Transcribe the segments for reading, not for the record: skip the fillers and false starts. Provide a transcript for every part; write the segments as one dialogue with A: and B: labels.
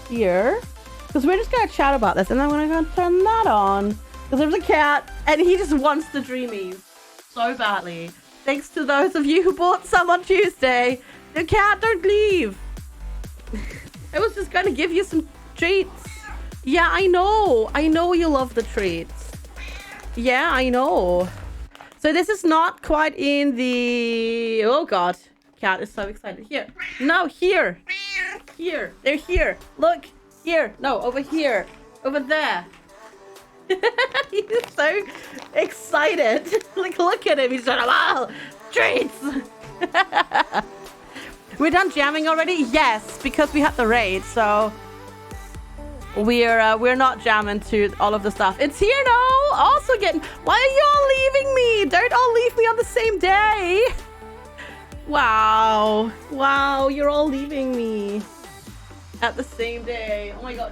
A: here because we're just gonna chat about this, and then we're gonna turn that on because there's a cat and he just wants the dreamies so badly. Thanks to those of you who bought some on Tuesday. The cat, don't leave. I was just gonna give you some treats. Yeah, I know you love the treats. Yeah, I know. So this is not quite in the... Oh god, cat is so excited. Here, no, here, they're here. Look, here, no, over here, over there. He's so excited. Like, look at him, he's like, wow, treats. We're done jamming already? Yes, because we had the raid, so we're not jamming to all of the stuff. It's here now. Also getting... Why are you all leaving me? Don't all leave me on the same day. Wow, you're all leaving me at the same day. Oh my god.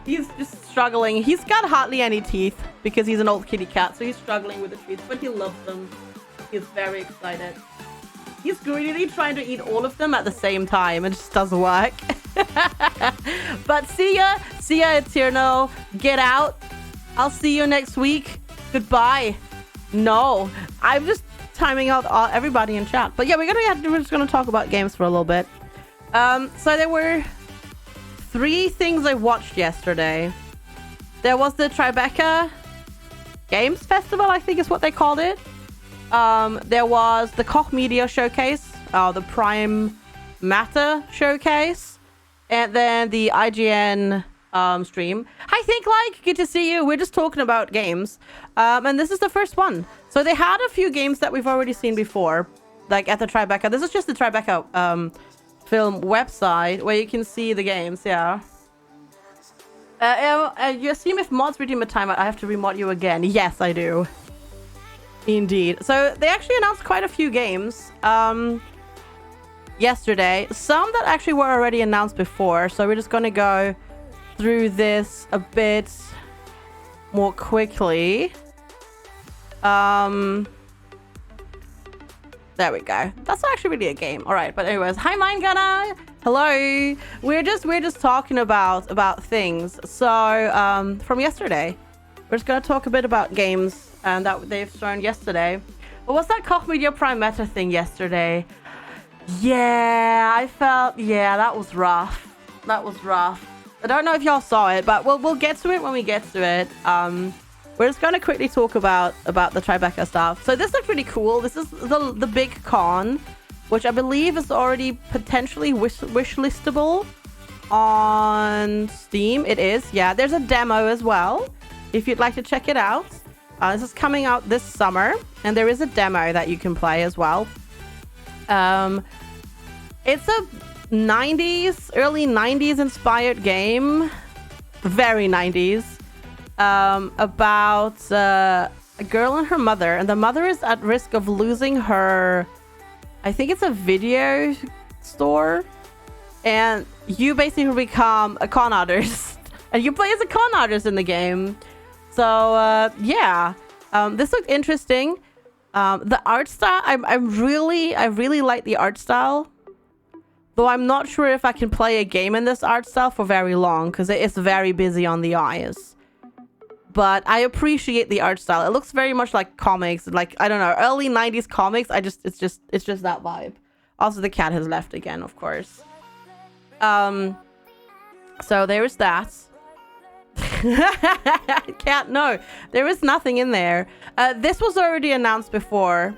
A: He's just struggling. He's got hardly any teeth because he's an old kitty cat, so he's struggling with the treats, but he loves them. He's very excited. He's greedily trying to eat all of them at the same time. It just doesn't work. But see ya, Eterno. Get out. I'll see you next week. Goodbye. No, I'm just timing out everybody in chat. But yeah, we're just gonna talk about games for a little bit. So there were 3 things I watched yesterday. There was the Tribeca Games Festival, I think is what they called it. There was the Koch Media Showcase, the Prime Matter Showcase, and then the IGN stream. Hi, Think Like, good to see you. We're just talking about games, and this is the first one. So they had a few games that we've already seen before, like at the Tribeca. This is just the Tribeca film website where you can see the games. Yeah. You assume if mods redeem a timeout, I have to remod you again. Yes, I do. Indeed. So they actually announced quite a few games yesterday. Some that actually were already announced before. So we're just going to go through this a bit more quickly. There we go. That's actually really a game. All right. But anyways, hi, Mind Gunner. Hello. We're just talking about things. So from yesterday, we're just going to talk a bit about games and that they've shown yesterday. What was that Koch Media Prime Meta thing yesterday? Yeah, I felt... Yeah, that was rough. That was rough. I don't know if y'all saw it, but we'll get to it when we get to it. We're just going to quickly talk about the Tribeca stuff. So this looks really cool. This is the big con, which I believe is already potentially wishlistable on Steam. It is. Yeah, there's a demo as well, if you'd like to check it out. This is coming out this summer, and there is a demo that you can play as well. It's a early 90s inspired game, very 90s, about a girl and her mother, and the mother is at risk of losing her, I think it's a video store, and you basically become a con artist, and you play as a con artist in the game. So yeah, this looked interesting. The art style, I really like the art style, though I'm not sure if I can play a game in this art style for very long because it is very busy on the eyes. But I appreciate the art style. It looks very much like comics, like, I don't know, early 90s comics. It's just that vibe. Also, the cat has left again, of course. So there's that. Cat, no, there is nothing in there. This was already announced before.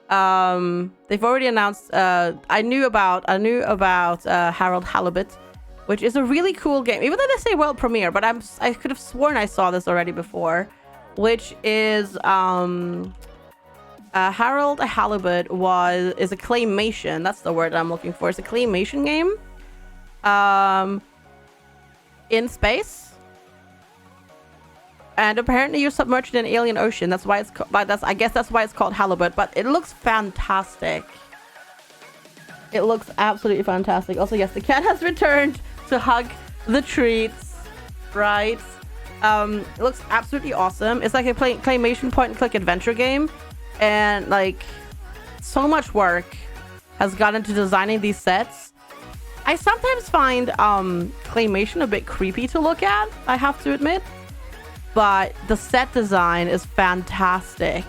A: They've already announced. I knew about Harold Halibut, which is a really cool game. Even though they say world premiere, but I could have sworn I saw this already before. Which is Harold Halibut is a claymation. That's the word I'm looking for. It's a claymation game. In space. And apparently you're submerged in an alien ocean. That's why it's I guess that's why it's called Halibut. But it looks fantastic. It looks absolutely fantastic. Also, yes, the cat has returned to hug the treats. Right. It looks absolutely awesome. It's like a claymation point-and-click adventure game. And like, so much work has gone into designing these sets. I sometimes find claymation a bit creepy to look at, I have to admit. But the set design is fantastic.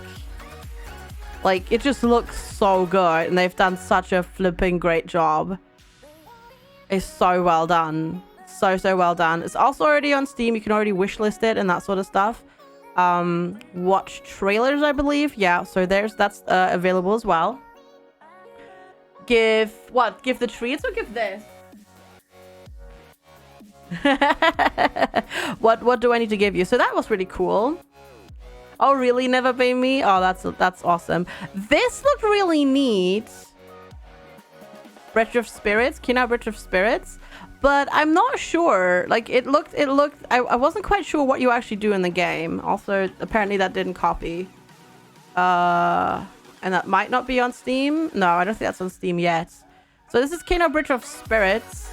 A: Like, it just looks so good, and they've done such a flipping great job. It's so well done. So well done. It's also already on Steam. You can already wishlist it and that sort of stuff. Watch trailers, I believe. Yeah, so that's available as well. Give the treats or give this? What do I need to give you? So that was really cool. Oh, really? Never pay me? Oh, that's awesome. This looked really neat. Bridge of Spirits, Kina Bridge of Spirits. But I'm not sure. Like, it looked I wasn't quite sure what you actually do in the game. Also, apparently that didn't copy. And that might not be on Steam. No, I don't think that's on Steam yet. So this is Kina Bridge of Spirits.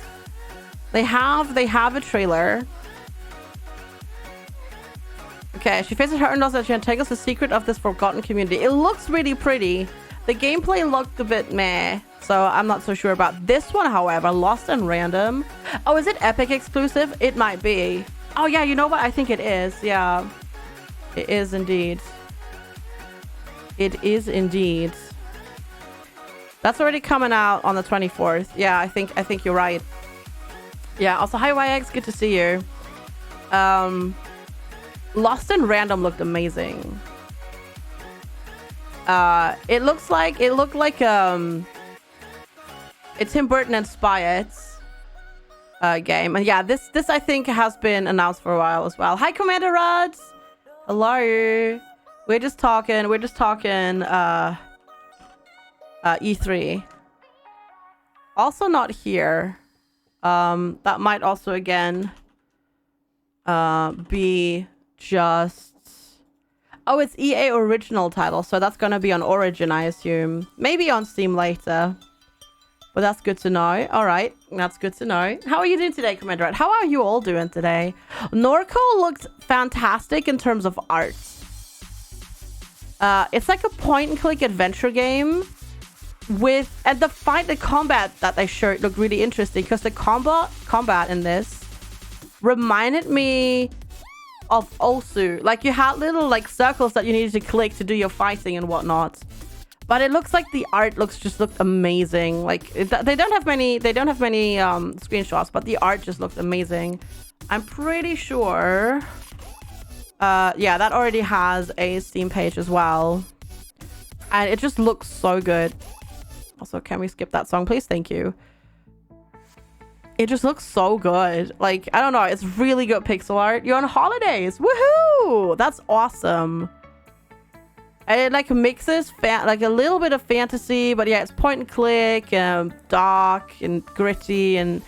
A: They have a trailer. Okay, she faces her own loss as she untangles the secret of this forgotten community. It looks really pretty. The gameplay looked a bit meh, so I'm not so sure about this one, however. Lost and Random. Oh, is it Epic exclusive? It might be. Oh yeah, you know what? I think it is. Yeah. It is indeed. It is indeed. That's already coming out on the 24th. Yeah, I think you're right. Yeah, also hi YX, good to see you. Lost and Random looked amazing. It looked like a Tim Burton inspired game. And yeah, this I think has been announced for a while as well. Hi Commander Rods. Hello. We're just talking E3. Also not here. That might also again be just... Oh, it's EA original title, so that's gonna be on Origin, I assume. Maybe on Steam later. But that's good to know. All right, that's good to know. How are you doing today, Commander Red? How are you all doing today? Norco looked fantastic in terms of art. It's like a point-and-click adventure game and the combat that they showed looked really interesting because the combat in this reminded me of Osu. Like, you had little like circles that you needed to click to do your fighting and whatnot. But it looks like the art looked amazing. Like, they don't have many screenshots, but the art just looked amazing. I'm pretty sure yeah, that already has a Steam page as well. And it just looks so good. Also, can we skip that song, please? Thank you. It just looks so good. Like, I don't know. It's really good pixel art. You're on holidays. Woohoo! That's awesome. And it like mixes like a little bit of fantasy, but yeah, it's point and click, dark and gritty, and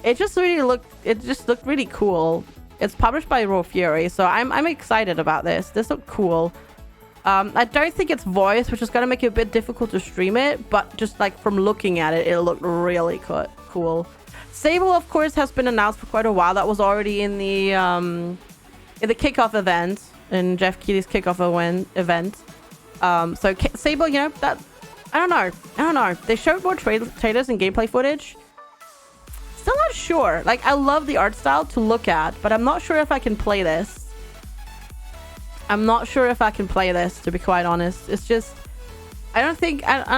A: it just looked really cool. It's published by Raw Fury, so I'm excited about this. This looked cool. I don't think it's voice, which is gonna make it a bit difficult to stream it, but just like from looking at it, it looked really cool. Sable, of course, has been announced for quite a while. That was already in the kickoff event, in Jeff Keighley's kickoff event. So Sable, you know, that I don't know. They showed more trailers and gameplay footage. Still not sure. Like, I love the art style to look at, but I'm not sure if I can play this. To be quite honest. It's just, I don't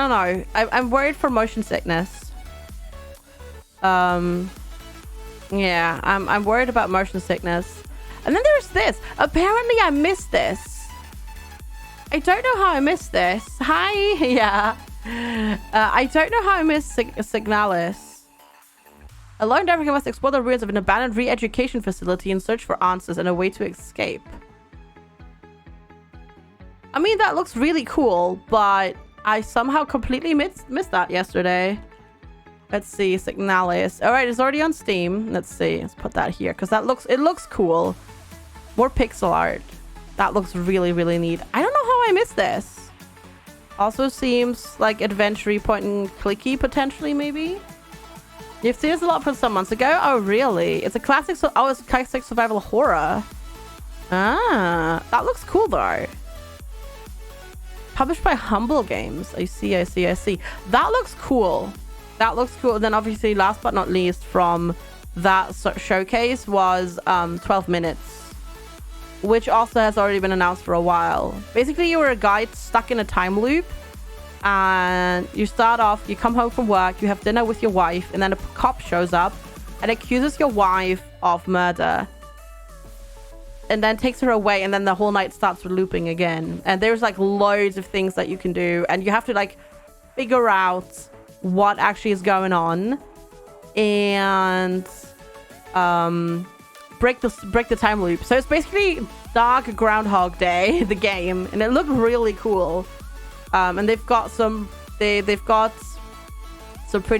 A: know. I'm worried for motion sickness. Yeah, I'm worried about motion sickness. And then there's this. Apparently I missed this. I don't know how I missed this. Hi. Yeah. I don't know how I missed Signalis. A lone African must explore the ruins of an abandoned re-education facility in search for answers and a way to escape. I mean, that looks really cool, but I somehow completely missed that yesterday. Let's see, Signalis. All right, it's already on Steam. Let's see. Let's put that here because it looks cool. More pixel art. That looks really, really neat. I don't know how I missed this. Also seems like adventure-y, point and clicky potentially, maybe. You've seen this a lot from some months ago. Oh, really? It's a classic. It's a classic survival horror. Ah, that looks cool though. Published by Humble Games. I see. That looks cool. That looks cool. Then obviously, last but not least, from that showcase was 12 minutes, which also has already been announced for a while. Basically, you were a guy stuck in a time loop, and you start off, you come home from work, you have dinner with your wife, and then a cop shows up and accuses your wife of murder, and then takes her away, and then the whole night starts looping again. And there's like loads of things that you can do, and you have to like figure out what actually is going on and break the time loop. So it's basically Dark Groundhog Day, the game, and it looked really cool. And they've got some pretty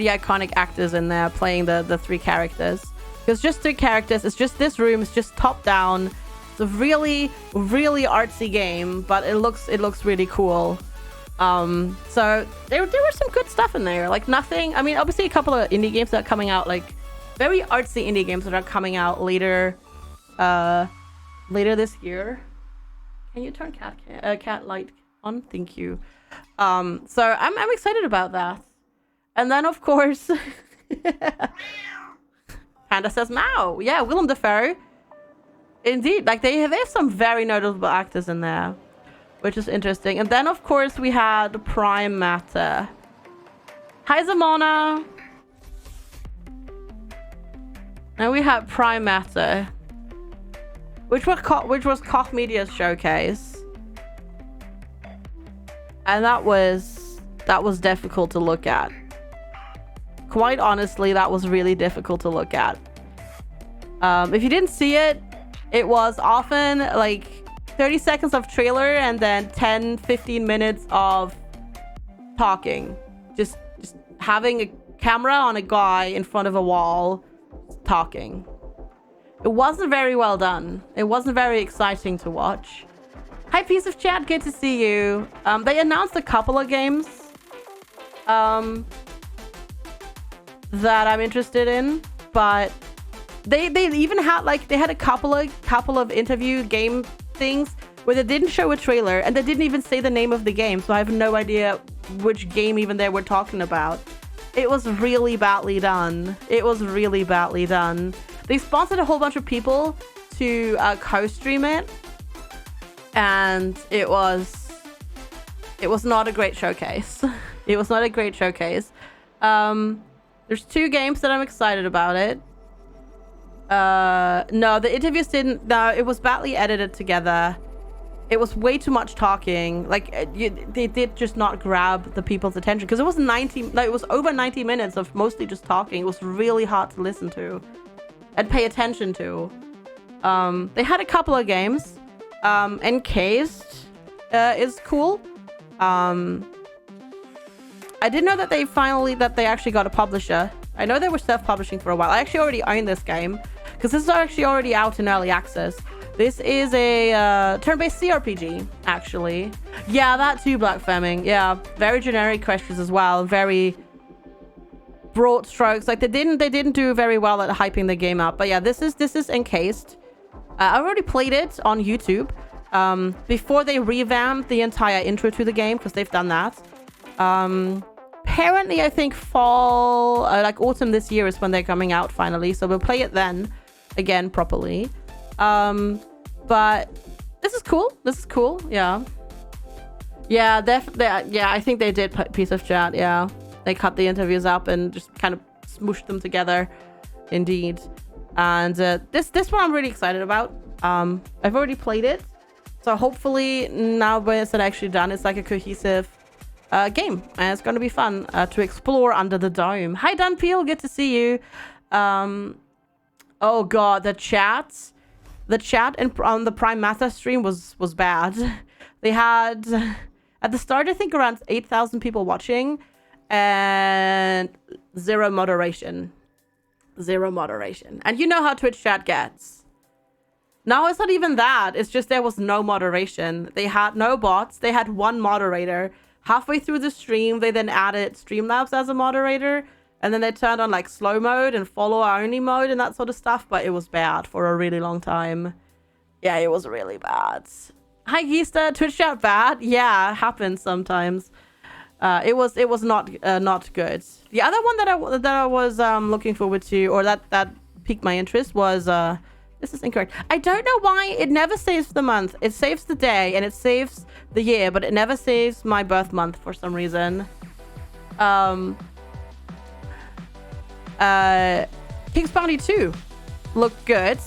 A: iconic actors in there playing the three characters. It's just three characters. It's just this room. It's just top down. It's a really, really artsy game, but it looks really cool. So there were some good stuff in there. Like nothing. I mean, obviously a couple of indie games that are coming out, like very artsy indie games that are coming out later this year. Can you turn cat light on? Thank you. So I'm excited about that. And then of course, Panda says Mao. Yeah, Willem Dafoe. Indeed, like they have some very notable actors in there, which is interesting. And then of course we had Prime Matter. Hi Zamona. And we had Prime Matter, which was Koch Media's showcase, and that was difficult to look at. Quite honestly, that was really difficult to look at. If you didn't see it, it was often like 30 seconds of trailer and then 10-15 minutes of talking, just having a camera on a guy in front of a wall talking. It wasn't very well done. It wasn't very exciting to watch. Hi piece of chat, good to see you. They announced a couple of games that I'm interested in, but they even had like they had a couple of interview game things where they didn't show a trailer and they didn't even say the name of the game, so I have no idea which game even they were talking about. It was really badly done. It was really badly done. They sponsored a whole bunch of people to co-stream it, and it was not a great showcase. It was not a great showcase. There's two games that I'm excited about it. No, the interviews didn't. No, it was badly edited together. It was way too much talking. Like they did just not grab the people's attention because it was it was over 90 minutes of mostly just talking. It was really hard to listen to and pay attention to. They had a couple of games. Encased is cool. I didn't know that they actually got a publisher. I know they were self-publishing for a while. I actually already own this game because this is actually already out in early access. This is a turn-based CRPG, actually. Yeah, that too, Black Femming. Yeah, very generic questions as well. Very broad strokes. Like they didn't do very well at hyping the game up. But yeah, this is Encased. I already played it on YouTube before they revamped the entire intro to the game, because they've done that. Apparently, I think fall, like autumn this year is when they're coming out finally. So we'll play it then again properly. But this is cool. This is cool. Yeah. Yeah, definitely. Yeah, I think they did piece of chat. Yeah. They cut the interviews up and just kind of smooshed them together. Indeed. And this one I'm really excited about. I've already played it. So hopefully now when it's actually done, it's like a cohesive game. And it's going to be fun to explore under the dome. Hi, Dan Peel. Good to see you. Oh, God. The chat on the Prime Matter stream was bad. They had, at the start, I think around 8,000 people watching and zero moderation. Zero moderation. And you know how Twitch chat gets. No, it's not even that. It's just there was no moderation. They had no bots. They had one moderator. Halfway through the stream, they then added Streamlabs as a moderator. And then they turned on like slow mode and follower only mode and that sort of stuff. But it was bad for a really long time. Yeah, it was really bad. Hi, Geesta. Twitch chat bad? Yeah, it happens sometimes. It was not good. The other one that I was looking forward to, or that piqued my interest, was this is incorrect. I don't know why it never saves the month. It saves the day and it saves the year, but it never saves my birth month for some reason. King's Bounty 2 looked good.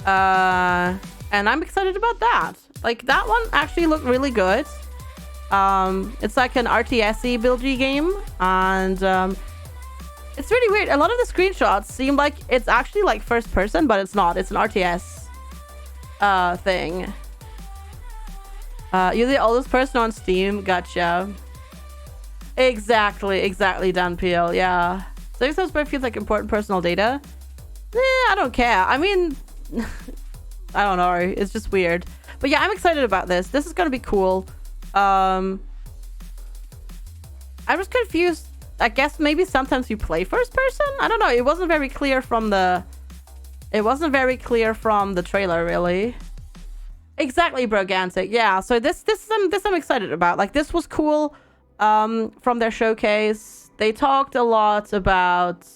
A: And I'm excited about that. Like, that one actually looked really good. It's like an RTS-y build-y game, and it's really weird. A lot of the screenshots seem like it's actually like first person, but it's not. It's an RTS thing. You're the oldest person on Steam. Gotcha. Exactly, Dan Peel. Yeah. So this feels like important personal data. I don't care. I mean, I don't know. It's just weird. But yeah, I'm excited about this. This is gonna be cool. I'm just confused. I guess maybe sometimes you play first person. I don't know. It wasn't very clear from the. It wasn't very clear from the trailer, really. Exactly, Brogantic. Yeah. So this I'm excited about. Like, this was cool. From their showcase, they talked a lot about.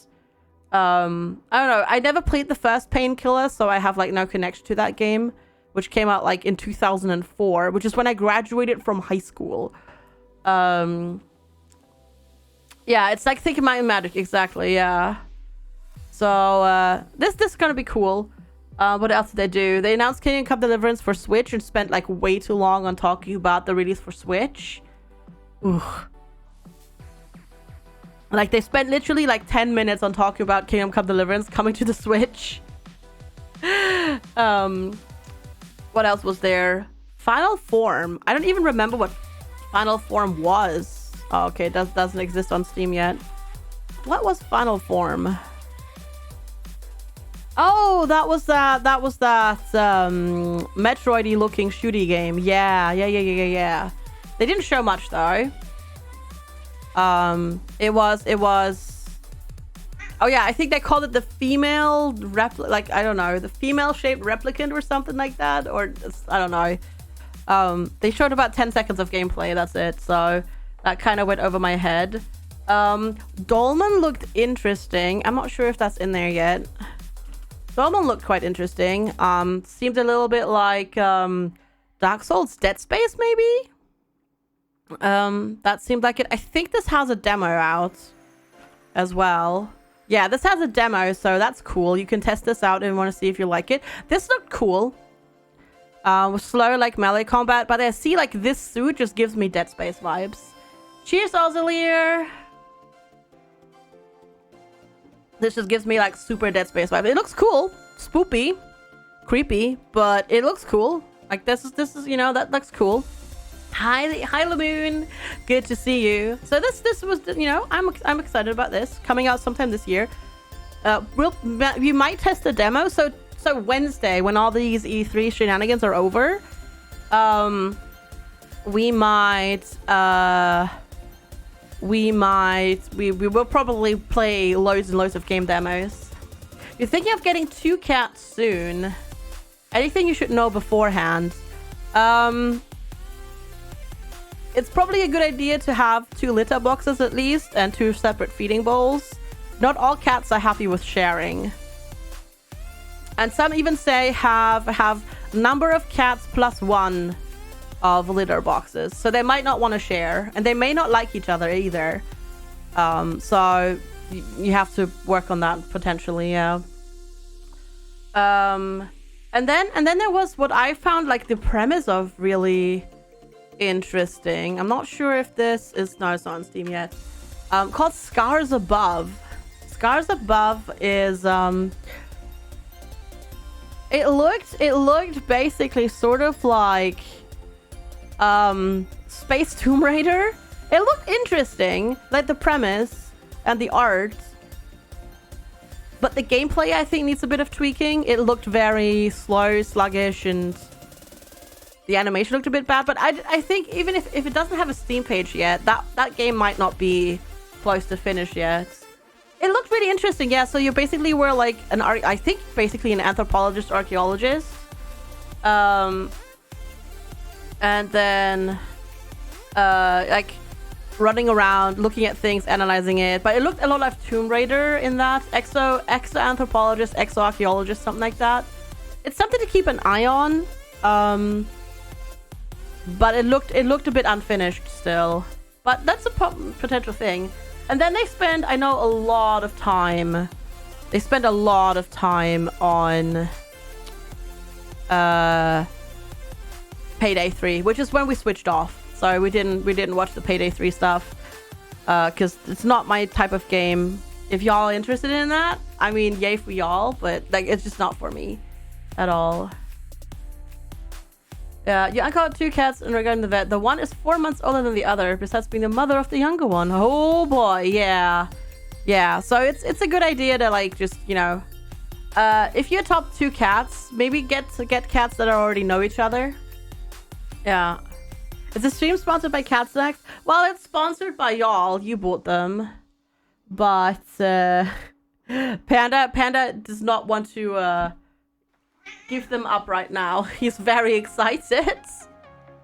A: I don't know. I never played the first Painkiller, so I have like no connection to that game, which came out like in 2004, which is when I graduated from high school. Yeah, it's like Think of Might and Magic, exactly, yeah. So, this is gonna be cool. What else did they do? They announced Kingdom Come Deliverance for Switch and spent like way too long on talking about the release for Switch. Ugh. Like, they spent literally like 10 minutes on talking about Kingdom Come Deliverance coming to the Switch. What else was there? Final Form. I don't even remember what Final Form was. Oh, okay, it doesn't exist on Steam yet. What was Final Form? Oh, that was that Metroid-y looking shooty game. Yeah. They didn't show much though. It was. Oh yeah, I think they called it the female I don't know, the female-shaped replicant or something like that, or I don't know. They showed about 10 seconds of gameplay. That's it. So that kind of went over my head. Dolmen looked interesting. I'm not sure if that's in there yet. Dolmen looked quite interesting. Seemed a little bit like Dark Souls, Dead Space, maybe. That seemed like it. I think this has a demo out as well. Yeah, this has a demo, so that's cool. You can test this out and want to see if you like it. This looked cool. Slow like melee combat, but I see like this suit just gives me Dead Space vibes. Cheers, Ozalier. This just gives me like super Dead Space vibe. It looks cool, spoopy, creepy, but it looks cool. Like this is you know, that looks cool. Hi Lamoon, good to see you. So this was, you know, I'm excited about this coming out sometime this year. We might test the demo. So Wednesday, when all these E3 shenanigans are over, we will probably play loads and loads of game demos. You're thinking of getting 2 cats soon. Anything you should know beforehand? It's probably a good idea to have 2 litter boxes at least and 2 separate feeding bowls. Not all cats are happy with sharing. And some even say have number of cats plus 1 of litter boxes. So they might not want to share, and they may not like each other either. So you have to work on that potentially, yeah. And then there was what I found like the premise of really interesting. I'm not sure if this is, no, it's not on Steam yet. Called Scars Above. Scars Above is it looked basically sort of like Space Tomb Raider. It looked interesting, like the premise and the art, but the gameplay I think needs a bit of tweaking. It looked very slow, sluggish, and the animation looked a bit bad. But I think even if it doesn't have a Steam page yet, that game might not be close to finish yet. It looked really interesting, yeah. So you basically were like I think basically an anthropologist, archaeologist, and then like running around, looking at things, analyzing it. But it looked a lot like Tomb Raider in that. Exo-anthropologist, exo-archaeologist, something like that. It's something to keep an eye on. But it looked a bit unfinished still. But that's a potential thing. And then they spend, I know, a lot of time. They spend a lot of time on Payday 3, which is when we switched off. So we didn't watch the Payday 3 stuff because it's not my type of game. If y'all are interested in that, I mean, yay for y'all, but like it's just not for me at all. Yeah, I got 2 cats and regarding the vet. The one is 4 months older than the other, besides being the mother of the younger one. Oh boy, yeah. Yeah, so it's a good idea to like just, you know, if you adopt 2 cats, maybe get cats that already know each other. Yeah. Is the stream sponsored by Cat Snacks? Well, it's sponsored by y'all. You bought them. But Panda does not want to give them up right now. He's very excited.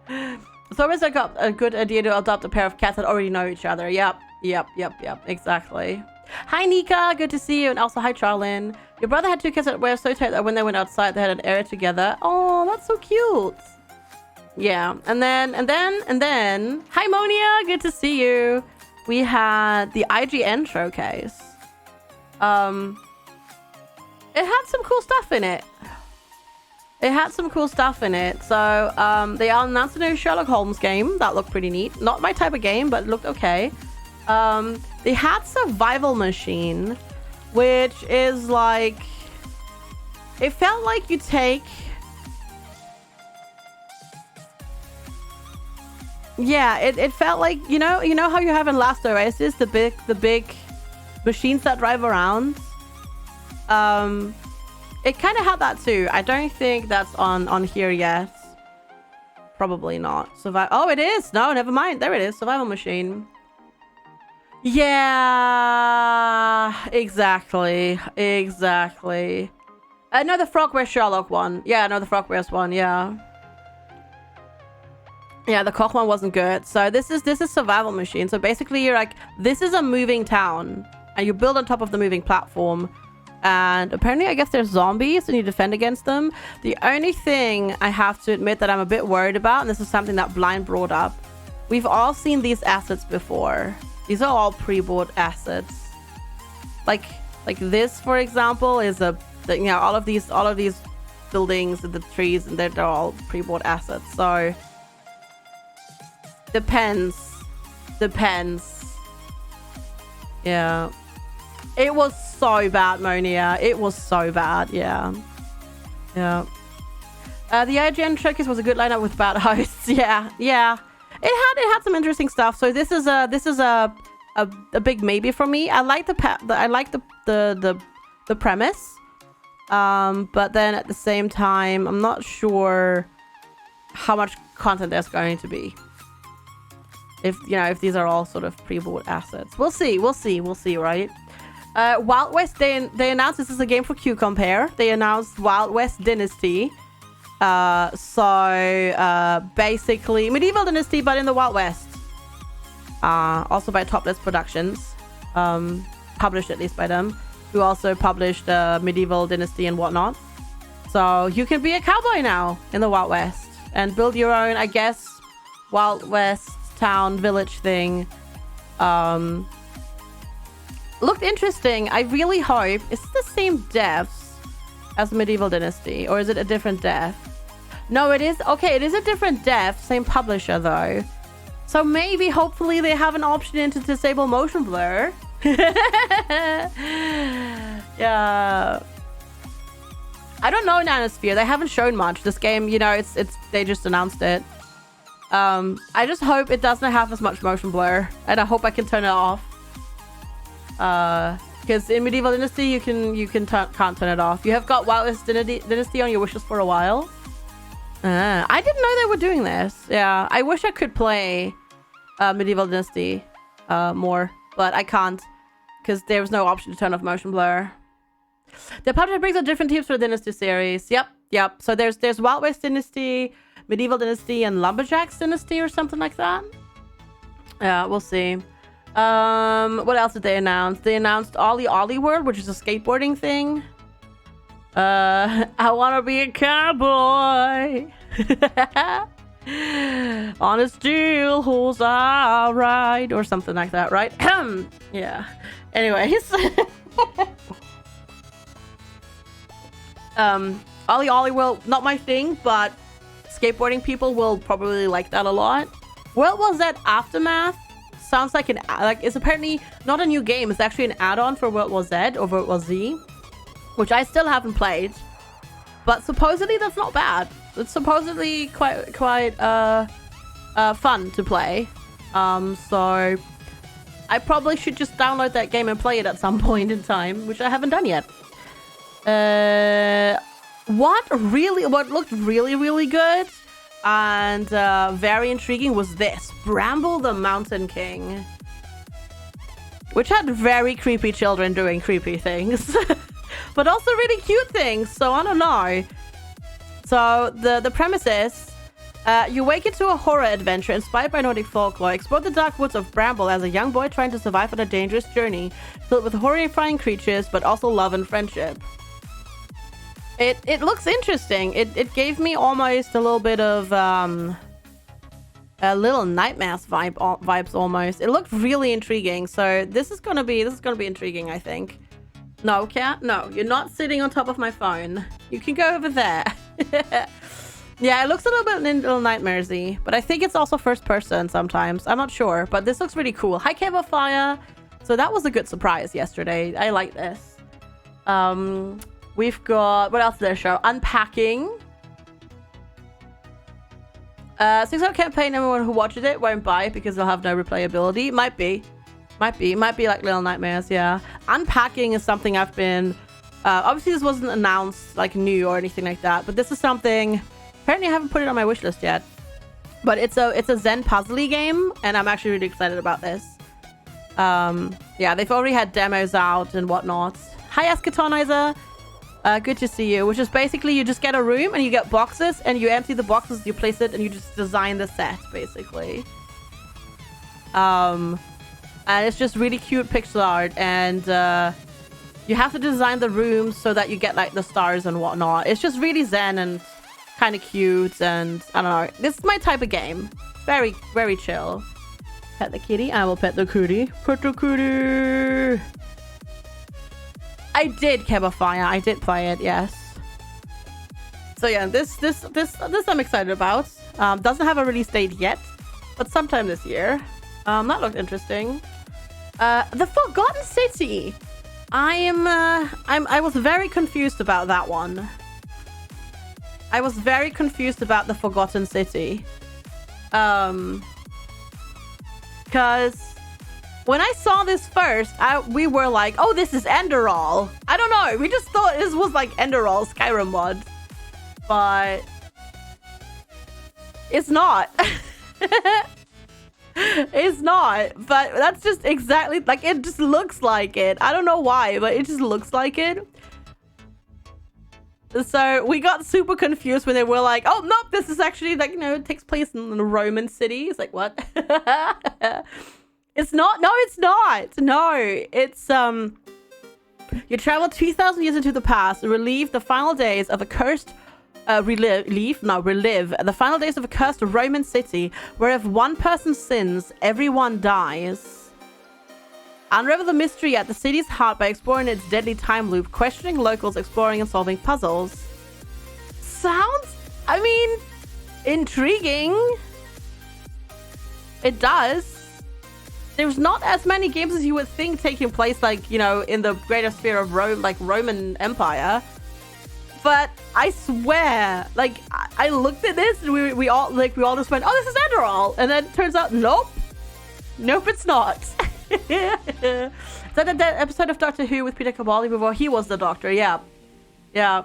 A: So always I got a good idea to adopt a pair of cats that already know each other. Yep. Exactly. Hi, Nika. Good to see you. And also, hi, Charlene. Your brother had 2 cats that were so tight that when they went outside, they had an area together. Oh, that's so cute. Yeah. And then, hi, Monia. Good to see you. We had the IGN showcase. It had some cool stuff in it. So, they announced a new Sherlock Holmes game. That looked pretty neat. Not my type of game, but it looked okay. They had Survival Machine, which is like... It felt like you take... Yeah, it felt like, you know how you have in Last Oasis, the big machines that drive around? It kind of had that too. I don't think that's on here yet. Probably not. Oh, it is. No, never mind. There it is. Survival Machine. Yeah, exactly. No, the Frogware Sherlock one. Yeah, no, the Frogware's one. Yeah, the Koch one wasn't good. So this is Survival Machine. So basically, you're like, this is a moving town, and you build on top of the moving platform. And apparently, I guess there's zombies and you defend against them. The only thing I have to admit that I'm a bit worried about, and this is something that Blind brought up, we've all seen these assets before. These are all pre-bought assets. Like this, for example, is all of these buildings and the trees, and they're all pre-bought assets. So depends. Yeah. It was so bad, Monia. It was so bad. Yeah. The IGN showcase was a good lineup with bad hosts. Yeah. It had some interesting stuff. So this is a big maybe for me. I like the premise. But then at the same time, I'm not sure how much content there's going to be. If these are all sort of pre-bought assets. We'll see, right? Wild West, they announced this is a game for Q-Compare. They announced Wild West Dynasty. Basically Medieval Dynasty, but in the Wild West. Also by Topless Productions. Published at least by them. Who also published Medieval Dynasty and whatnot. So you can be a cowboy now in the Wild West. And build your own, I guess, Wild West town village thing. Looked interesting. I really hope it's the same devs as Medieval Dynasty, or is it a different dev? No, it is. Okay, it is a different dev, same publisher though. So maybe, hopefully, they have an option to disable motion blur. Yeah. I don't know Nanosphere. They haven't shown much. This game, it's they just announced it. I just hope it doesn't have as much motion blur, and I hope I can turn it off. Because in Medieval Dynasty you can't turn it off. You have got Wild West Dynasty on your wishes for a while. I didn't know they were doing this. Yeah, I wish I could play Medieval Dynasty more, but I can't because there was no option to turn off motion blur. The publisher brings out different teams for the Dynasty series. Yep. So there's Wild West Dynasty, Medieval Dynasty, and Lumberjacks Dynasty or something like that. Yeah, we'll see. What else did they announce? They announced Ollie Ollie World, which is a skateboarding thing. I want to be a cowboy. On a steel horse I ride, or something like that, right? Yeah. Anyways. Ollie Ollie World, not my thing, but skateboarding people will probably like that a lot. What was that? Aftermath? Sounds like it's apparently not a new game. It's actually an add-on for World War Z or World War Z, which I still haven't played. But supposedly that's not bad. It's supposedly quite fun to play. So I probably should just download that game and play it at some point in time, which I haven't done yet. What looked really good and very intriguing was this Bramble the Mountain King, which had very creepy children doing creepy things. But also really cute things, so I don't know. So the premise is you wake into a horror adventure inspired by Nordic folklore. Explore the dark woods of Bramble as a young boy trying to survive on a dangerous journey filled with horrifying creatures but also love and friendship. It looks interesting. It gave me almost a little bit of a Little Nightmares vibes almost. It looked really intriguing. So this is gonna be intriguing, I think. No, cat? No, you're not sitting on top of my phone. You can go over there. Yeah, it looks a little bit Little Nightmares-y, but I think it's also first person sometimes. I'm not sure, but this looks really cool. Hi, Cave of Fire. So that was a good surprise yesterday. I like this. We've got... What else did they show? Unpacking. 6-hour campaign, everyone who watches it won't buy it because they'll have no replayability. Might be like Little Nightmares, yeah. Unpacking is something I've been... obviously, this wasn't announced like new or anything like that, but this is something... Apparently, I haven't put it on my wish list yet. But it's a Zen puzzly game, and I'm actually really excited about this. Yeah, they've already had demos out and whatnot. Hi, Eskatonizer. Good to see you. Which is basically you just get a room and you get boxes, and you empty the boxes, you place it, and you just design the set, basically. And it's just really cute pixel art, and you have to design the rooms so that you get like the stars and whatnot. It's just really zen and kind of cute, and I don't know. This is my type of game. Very, very chill. Pet the kitty. I will pet the cootie. Pet the cootie. I did Cave of Fire. I did play it. Yes. So yeah, this I'm excited about. Doesn't have a release date yet, but sometime this year. That looked interesting. The Forgotten City. I was very confused about that one. I was very confused about the Forgotten City. Because when I saw this first, we were like, oh, this is Enderall. I don't know. We just thought this was like Enderall Skyrim mod. But it's not. It's not. But that's just exactly like it just looks like it. I don't know why, but it just looks like it. So we got super confused when they were like, oh, nope, this is actually like, you know, it takes place in the Roman city. It's like, what? It's not. No, it's not. No, it's, you travel 2,000 years into the past and relive the final days of a cursed, relive the final days of a cursed Roman city where if one person sins, everyone dies. Unravel the mystery at the city's heart by exploring its deadly time loop, questioning locals, exploring and solving puzzles. Sounds, I mean, intriguing. It does. There's not as many games as you would think taking place, like, you know, in the greater sphere of Rome, like Roman Empire. But I swear, like, I looked at this and we all just went, oh, this is Enderall. And then it turns out, nope. Nope, it's not. Is that the episode of Doctor Who with Peter Capaldi before he was the Doctor? Yeah. Yeah.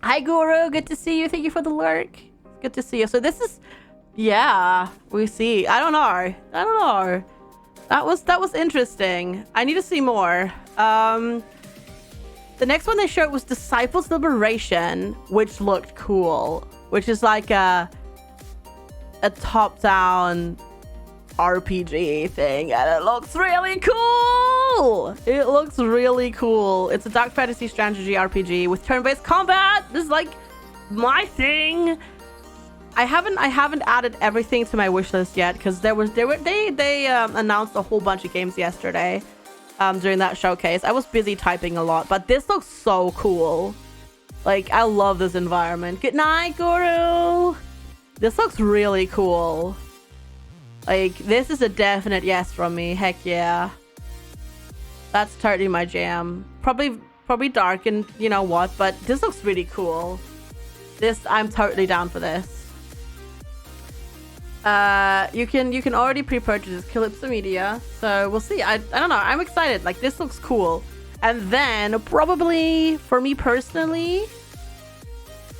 A: Hi, Guru. Good to see you. Thank you for the lurk. Good to see you. So this is... Yeah, we see. I don't know. That was interesting. I need to see more. The next one they showed was Disciples Liberation, which looked cool. Which is like a top-down RPG thing, and it looks really cool. It looks really cool. It's a dark fantasy strategy RPG with turn-based combat. This is like my thing. I haven't added everything to my wish list yet because they announced a whole bunch of games yesterday during that showcase. I was busy typing a lot, but this looks so cool. Like, I love this environment. Good night, Guru. This looks really cool. Like, this is a definite yes from me. Heck yeah. That's totally my jam. Probably dark and you know what, but this looks really cool. I'm totally down for this. You can already pre-purchase Calypso Media, so we'll see. I don't know. I'm excited. Like, this looks cool. And then probably for me personally,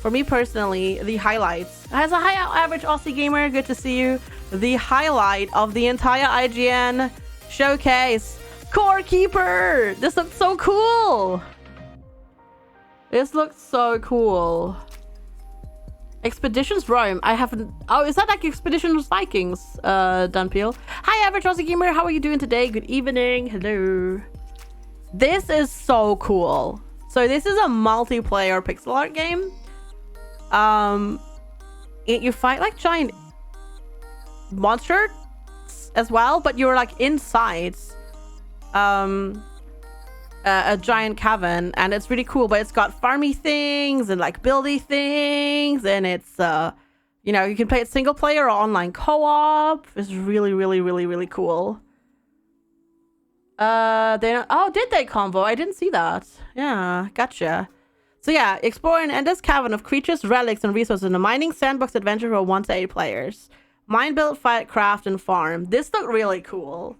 A: the highlights. As a high average Aussie gamer, good to see you. The highlight of the entire IGN showcase, Core Keeper. This looks so cool. This looks so cool. Expeditions Rome. I haven't. Oh, is that like Expeditions Vikings? Dunpeel. Hi, average Aussie gamer. How are you doing today? Good evening. Hello. This is so cool. So this is a multiplayer pixel art game. You fight like giant monsters as well, but you're like inside a giant cavern, and it's really cool. But it's got farmy things and like buildy things, and it's you know, you can play it single player or online co-op. It's really, really, really, really cool. Did they combo? I didn't see that. Yeah, gotcha. So yeah, explore an endless cavern of creatures, relics, and resources in a mining sandbox adventure for 1 to 8 players. Mine, build, fight, craft, and farm. This looked really cool.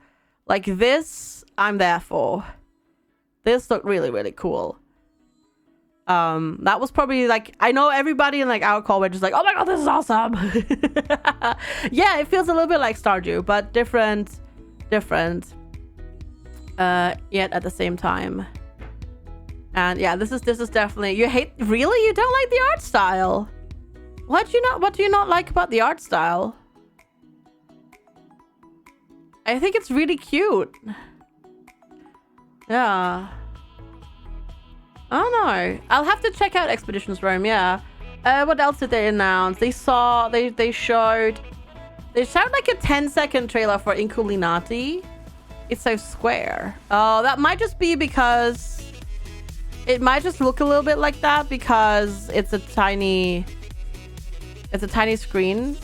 A: Like, this, I'm there for. This looked really, really cool. That was probably like, I know everybody in like our call were just like, oh my god, this is awesome. Yeah, it feels a little bit like Stardew, but different. Yet at the same time. And yeah, this is definitely, you don't like the art style? What do you not like about the art style? I think it's really cute. Yeah. I don't know. I'll have to check out Expeditions Rome, yeah. What else did they announce? They showed like a 10-second trailer for Inculinati. It's so square. Oh, that might just be because it might just look a little bit like that because it's a tiny screen.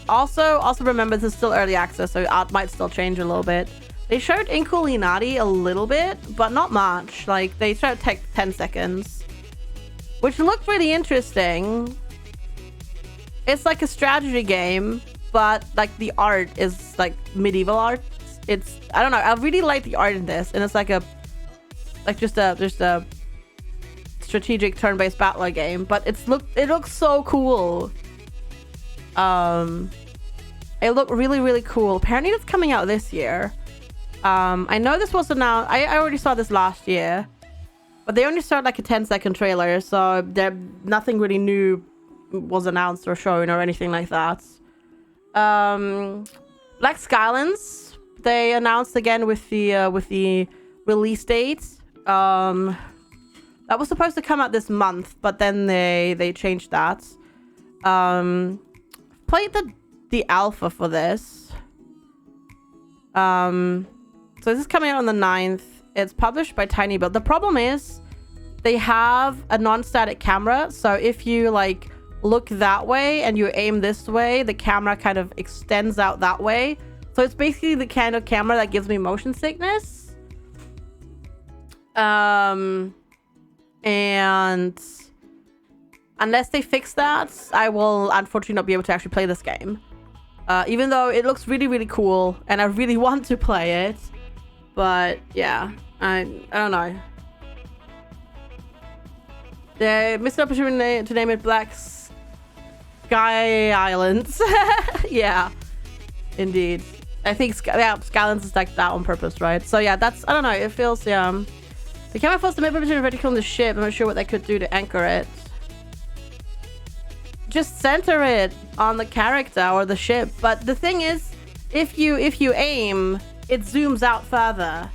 A: Also remember, this is still early access, so it might still change a little bit. They showed Inculinati a little bit, but not much. Like, they showed 10 seconds, which looked really interesting. It's like a strategy game, but like the art is like medieval art. It's, I don't know, I really like the art in this, and it's like just a strategic turn-based battler game, but it looks so cool. It looked really, really cool. Apparently it's coming out this year. I know this was announced, I already saw this last year, but they only showed like a 10-second trailer, so nothing really new was announced or shown or anything like that. Black Skylands, they announced again with the release date. That was supposed to come out this month, but then they changed that. Played the alpha for this. So this is coming out on the 9th. It's published by Tiny Build. The problem is they have a non-static camera, so if you like look that way and you aim this way, the camera kind of extends out that way. So it's basically the kind of camera that gives me motion sickness. And unless they fix that, I will unfortunately not be able to actually play this game. Even though it looks really, really cool and I really want to play it. But yeah, I don't know. They missed an opportunity to name it Black Sky Islands. Yeah, indeed. I think Skylands is like that on purpose, right? So yeah, that's, I don't know, it feels, yeah. The camera forced the mid position vertical on the ship. I'm not sure what they could do to anchor it. Just center it on the character or the ship. But the thing is, if you aim, it zooms out further.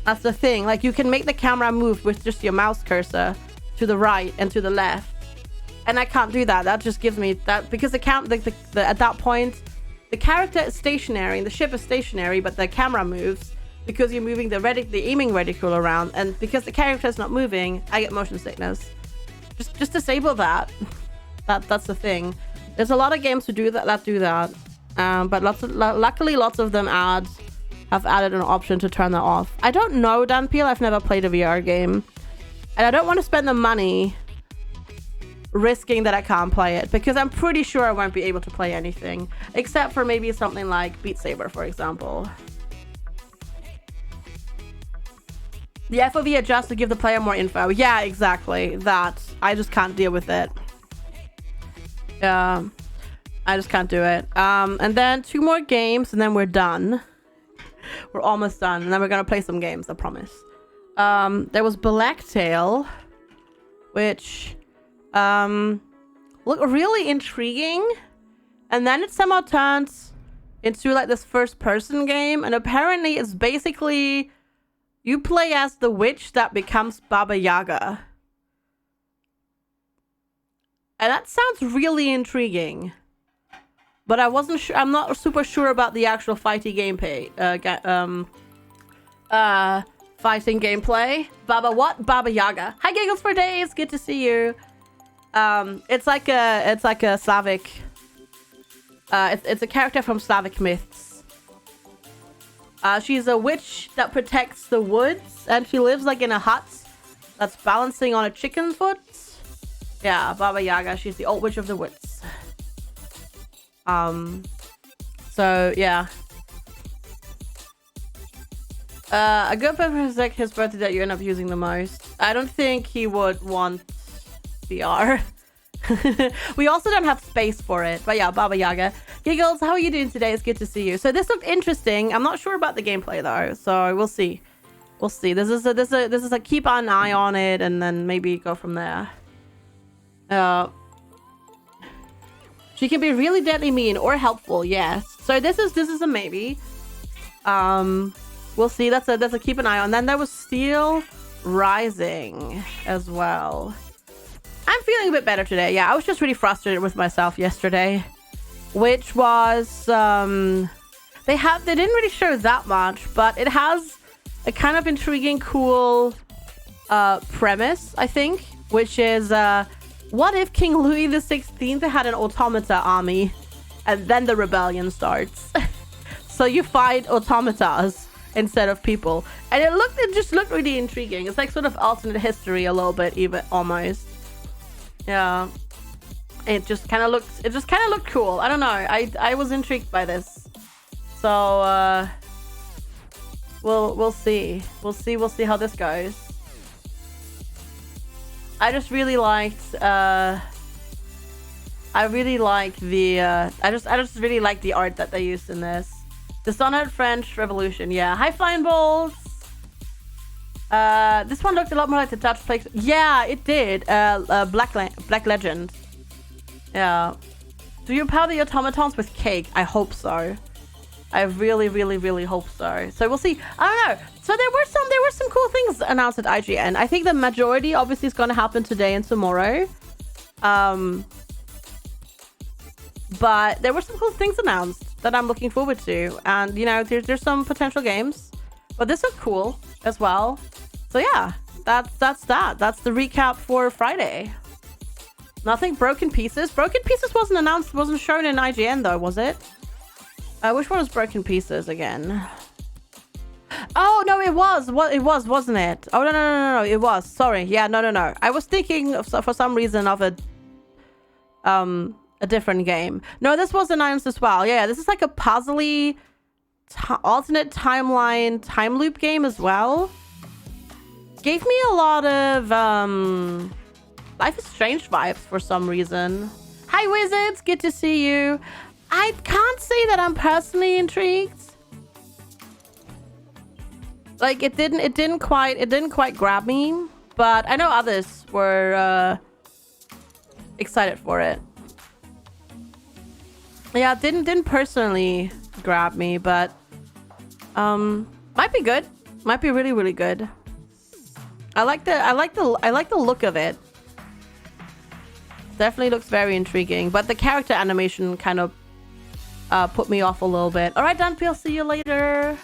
A: That's the thing. Like, you can make the camera move with just your mouse cursor to the right and to the left. And I can't do that. That just gives me that, because at that point, the character is stationary and the ship is stationary, but the camera moves because you're moving the aiming reticule around. And because the character is not moving, I get motion sickness. Just disable that. That's the thing. There's a lot of games who do that. But luckily lots of them have added an option to turn that off. I don't know, Dan Peel. I've never played a VR game, and I don't want to spend the money risking that I can't play it, because I'm pretty sure I won't be able to play anything except for maybe something like Beat Saber, for example. The FOV adjusts to give the player more info. Yeah, exactly. That. I just can't deal with it. Yeah, I just can't do it. And then 2 more games and then we're done. We're almost done, and then we're gonna play some games, I promise. There was Blacktail, which looked really intriguing, and then it somehow turns into like this first-person game, and apparently it's basically you play as the witch that becomes Baba Yaga, and that sounds really intriguing. But I wasn't sure. I'm not super sure about the actual fighting gameplay. Fighting gameplay. Baba Yaga. Hi, Giggles for Days. Good to see you. It's like a Slavic. It's a character from Slavic myths. She's a witch that protects the woods, and she lives like in a hut that's balancing on a chicken foot. Yeah, Baba Yaga. She's the old witch of the woods. So yeah. A good person is like his birthday that you end up using the most. I don't think he would want VR. We also don't have space for it. But yeah, Baba Yaga. Giggles, how are you doing today? It's good to see you. So this looked interesting. I'm not sure about the gameplay though, so we'll see. We'll see. This is a keep an eye on it and then maybe go from there. She can be really deadly mean or helpful, yes. So this is a maybe. We'll see. That's a keep an eye on. Then there was Steel Rising as well. I'm feeling a bit better today. Yeah, I was just really frustrated with myself yesterday, which was they didn't really show that much, but it has a kind of intriguing, cool premise, I think, which is what if King Louis XVI had an automata army and then the rebellion starts? So you fight automatas instead of people. And it just looked really intriguing. It's like sort of alternate history a little bit, even almost. Yeah. It just kind of looked cool. I don't know. I was intrigued by this. So we'll see. We'll see how this goes. I just really liked I just really like the art that they used in this. Dishonored French Revolution. Yeah. Hi, Flying Balls. This one looked a lot more like the Dutch plague. Yeah, it did. Black Legend. Yeah. Do you power the automatons with cake? I hope so. I really, really, really hope so. So we'll see. I don't know. So there were some cool things announced at IGN. I think the majority obviously is going to happen today and tomorrow. But there were some cool things announced that I'm looking forward to. And, you know, there's some potential games. But this looked cool as well. So yeah, that's that. That's the recap for Friday. Nothing Broken Pieces. Broken Pieces wasn't shown in IGN though, was it? Which one was Broken Pieces again? Oh no, it was. What it was, wasn't it? Oh no, it was. Sorry. Yeah, no. I was thinking of, for some reason of a different game. No, this was announced as well. Yeah, this is like a puzzly alternate timeline time loop game as well. Gave me a lot of Life is Strange vibes for some reason. Hi Wizards, good to see you. I can't say that I'm personally intrigued. Like it didn't quite grab me, but I know others were excited for it. Yeah, didn't personally grab me, but might be good. Might be really, really good. I like the look of it. Definitely looks very intriguing, but the character animation kind of put me off a little bit. All right, Danpy, I'll see you later.